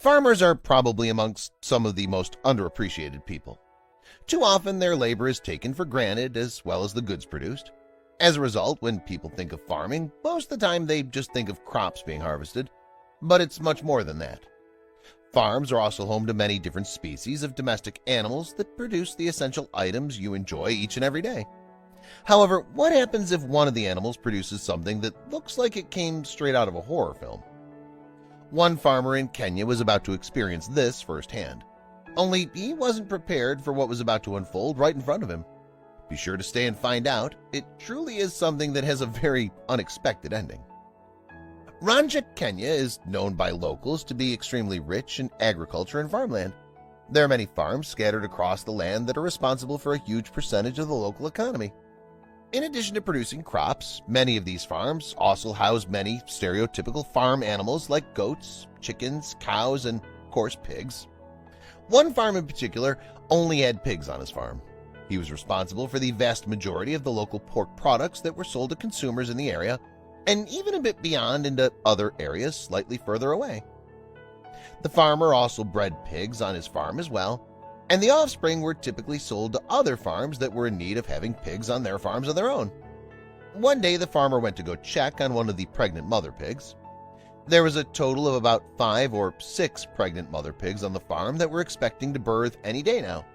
Farmers are probably amongst some of the most underappreciated people. Too often their labor is taken for granted as well as the goods produced. As a result, when people think of farming, most of the time they just think of crops being harvested, but it's much more than that. Farms are also home to many different species of domestic animals that produce the essential items you enjoy each and every day. However, what happens if one of the animals produces something that looks like it came straight out of a horror film? One farmer in Kenya was about to experience this firsthand. Only he wasn't prepared for what was about to unfold right in front of him. Be sure to stay and find out. It truly is something that has a very unexpected ending. Ranja, Kenya is known by locals to be extremely rich in agriculture and farmland. There are many farms scattered across the land that are responsible for a huge percentage of the local economy. In addition to producing crops, many of these farms also house many stereotypical farm animals like goats, chickens, cows, and, of course, pigs. One farm in particular only had pigs on his farm. He was responsible for the vast majority of the local pork products that were sold to consumers in the area, and even a bit beyond into other areas slightly further away. The farmer also bred pigs on his farm as well, and the offspring were typically sold to other farms that were in need of having pigs on their farms of their own. One day the farmer went to go check on one of the pregnant mother pigs. There was a total of about 5 or 6 pregnant mother pigs on the farm that were expecting to birth any day now.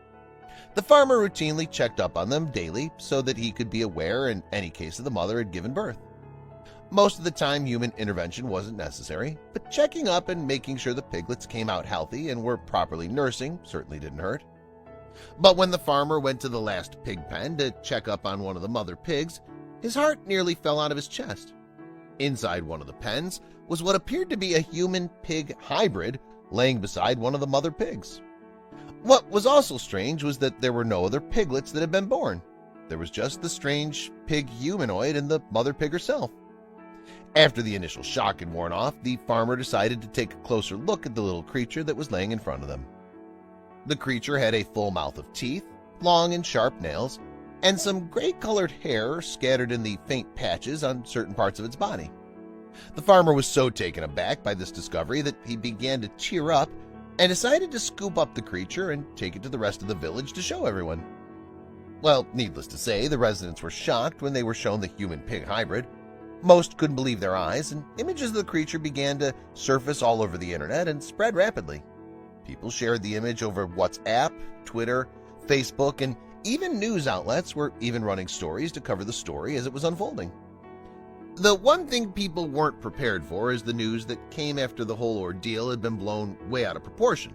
The farmer routinely checked up on them daily so that he could be aware in any case of the mother had given birth. Most of the time human intervention wasn't necessary, but checking up and making sure the piglets came out healthy and were properly nursing certainly didn't hurt. But when the farmer went to the last pig pen to check up on one of the mother pigs, his heart nearly fell out of his chest. Inside one of the pens was what appeared to be a human-pig hybrid laying beside one of the mother pigs. What was also strange was that there were no other piglets that had been born. There was just the strange pig humanoid and the mother pig herself. After the initial shock had worn off, the farmer decided to take a closer look at the little creature that was laying in front of them. The creature had a full mouth of teeth, long and sharp nails, and some gray-colored hair scattered in the faint patches on certain parts of its body. The farmer was so taken aback by this discovery that he began to tear up and decided to scoop up the creature and take it to the rest of the village to show everyone. Well, needless to say, the residents were shocked when they were shown the human-pig hybrid. Most couldn't believe their eyes, and images of the creature began to surface all over the internet and spread rapidly. People shared the image over WhatsApp, Twitter, Facebook, and even news outlets were even running stories to cover the story as it was unfolding. The one thing people weren't prepared for is the news that came after the whole ordeal had been blown way out of proportion.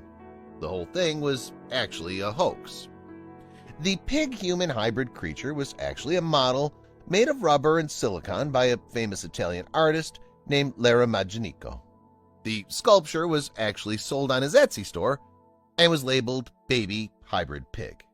The whole thing was actually a hoax. The pig-human hybrid creature was actually a model made of rubber and silicone by a famous Italian artist named Lara Magginico. The sculpture was actually sold on his Etsy store and was labeled Baby Hybrid Pig.